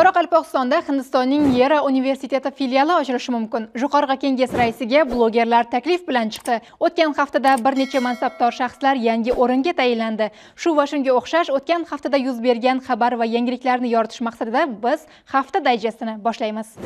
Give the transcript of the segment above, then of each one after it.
Qoraqalpog'istonda Hindistonning Yera universiteti filiali ochilishi mumkin. Yuqori kenges raisiga blogerlar taklif bilan chiqdi. O'tgan haftada bir necha mansabdor shaxslar yangi o'ringa tayinlandi. Shu va shunga o'xshash o'tgan haftada yuz bergan xabar va yangiliklarni yoritish maqsadida biz hafta dayjestini boshlaymiz.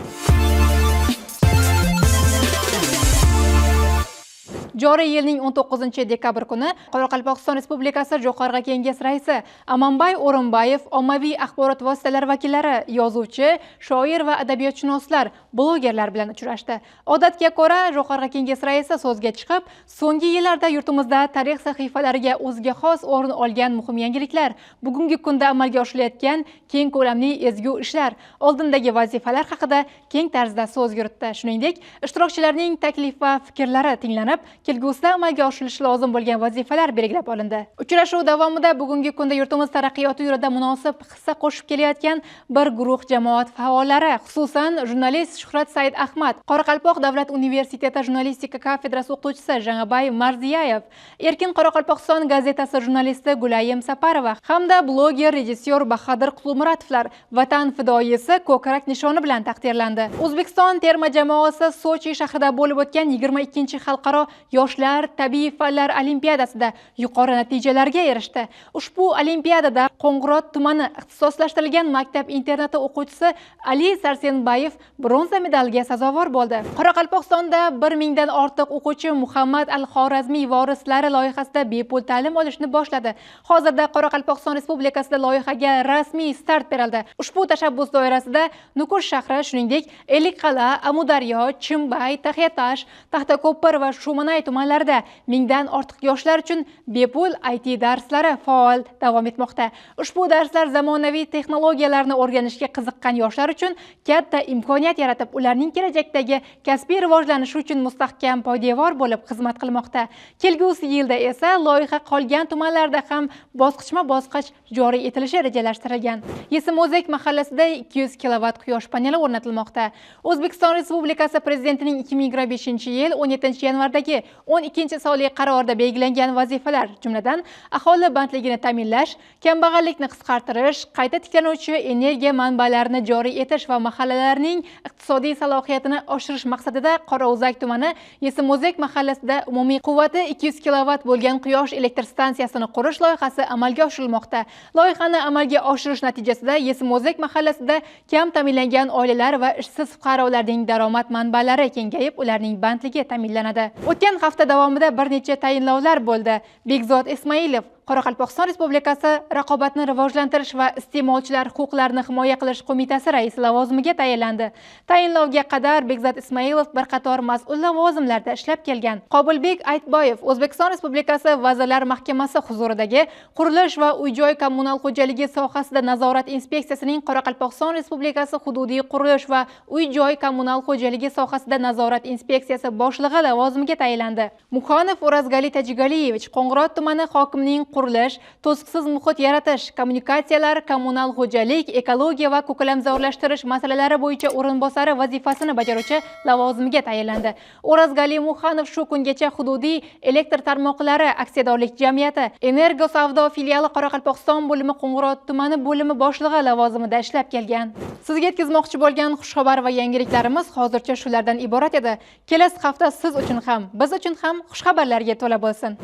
Joriy yilning 19-dekabr kuni Qoraqalpog'iston Respublikasi Yuqori kenges raisi Amanbay O'rinbayev ommaviy axborot vositalari vakillari, yozuvchi, shoir va adabiyotshunoslar, blogerlar bilan uchrashdi. Odatga ko'ra, Yuqori kenges raisi so'zga chiqib, so'nggi yillarda yurtimizda tarix sahifalariga o'ziga xos o'rin olgan muhim yangiliklar, bugungi kunda amalga oshirilayotgan keng ko'lamli ezgu ishlar, oldindagi vazifalar haqida keng tarzda so'z yuritdi. Shuningdek, ishtirokchilarning taklif va fikrlari tinglanib, kelgusida amalga oshirilishi lozim bo'lgan vazifalar belgilab olindi. Uchrashuv davomida bugungi kunda yurtimiz taraqqiyoti yo'lida munosib hissa qo'shib kelayotgan bir guruh jamoat faollari, xususan jurnalist Shuhrat Said Ahmad, Qoraqalpoq davlat universiteti jurnalistika kafedrasi o'qituvchisi Janabay Marziyayev, Erkin Qoraqalpog'iston gazetasi jurnalisti Gulayim Saparova hamda bloger, rejissyor Bahadir Qulmuratovlar Vatan fidoyisi ko'krak nishoni bilan taqdirlandi. O'zbekiston terma jamoasi Sochi shahrida bo'lib o'tgan 22-xalqaro yoshlar tabiiy fanlar olimpiadasida yuqori natijalarga erishdi. Ushbu olimpiadada Qo'ng'irot tumani ixtisoslashtirilgan maktab-internati o'quvchisi Ali Sarsenbayev bronza medalga sazovor bo'ldi. Qoraqalpog'istonda 1000 dan ortiq o'quvchi Muhammad al-Xorazmiy vorislari loyihasida bepul ta'lim olishni boshladi. Hozirda Qoraqalpog'iston Respublikasida loyihaga rasmiy start berildi. Ushbu tashabbus doirasida Nukus shahri, shuningdek, Ellikqal'a, Amudaryo, Chimbay, Taxyatash, Taxtako'pir va Shumanay tumanlarida 1000 dan ortiq yoshlar uchun bepul IT darslari faol davom etmoqda. Ushbu darslar zamonaviy texnologiyalarni o'rganishga qiziqqan yoshlar uchun katta imkoniyat yaratib, ularning kelajakdagi kasbiy rivojlanishi uchun mustahkam poydevor bo'lib xizmat qilmoqda. Kelgusi yilda esa loyiha qolgan tumanlarda ham bosqichma-bosqich joriy etilishi rejalashtirilgan. Yesim-O'zek mahallasida 200 kilovat quyosh paneli o'rnatilmoqda. O'zbekiston Respublikasi Prezidentining 2025-yil 17-yanvardagi 12-sonli qarorida belgilangan vazifalar, jumladan aholi bandligini ta'minlash, kambag'allikni qisqartirish, qayta tiklanuvchi energiya manbalarini joriy etish va mahallalarning iqtisodiy salohiyatini oshirish maqsadida Qorao'zak tumani Yesim-O'zek mahallasida umumiy quvvati 200 kilovat bo'lgan quyosh elektr stansiyasini qurish loyihasi amalga oshirilmoqda. Loyihani amalga oshirish natijasida Yesim-O'zek mahallasida kam ta'minlangan oilalar va ishsiz fuqarolarning daromad manbalari kengayib, ularning bandligi ta'minlanadi. O'tgan hafta davomida bir necha tayinlovlar bo'ldi. Bekzod Ismoilov Qoraqalpog'iston Respublikasi Raqobatni rivojlantirish va iste'molchilar huquqlarini himoya qilish qo'mitasi raisi lavozimiga tayinlandi. Tayinlovga qadar Bekzod Ismoilov bir qator mas'ul lavozimlarda ishlab kelgan. Qobilbek Aytboyev O'zbekiston Respublikasi Vazirlar Mahkamasi huzuridagi qurilish va uy-joy kommunal xo'jaligi sohasida nazorat inspeksiyasining Qoraqalpog'iston Respublikasi hududiy qurilish va uy-joy kommunal xo'jaligi sohasida nazorat inspeksiyasi boshlig'i lavozimiga tayinlandi. Muxonov O'razgali Tajigaliyevich Qo'ng'irot tumani hokimining qurilish, to'siqsiz muhit yaratish, kommunikatsiyalar, kommunal xo'jalik, ekologiya va ko'kalamzorlashtirish masalalari bo'yicha o'rinbosari vazifasini bajaruvchi lavozimiga tayinlandi. O'razgali Muxonov shu kungacha hududiy elektr tarmoqlari aksiyadorlik jamiyati Energo savdo filiali Qoraqalpog'iston bo'limi Qo'ng'irot tumani bo'limi boshlig'i lavozimida ishlab kelgan. Sizga yetkazmoqchi bo'lgan xushxabar va yangiliklarimiz hozircha shulardan iborat edi. Kelasi hafta siz uchun ham, biz uchun ham xushxabarlarga to'la bo'lsin.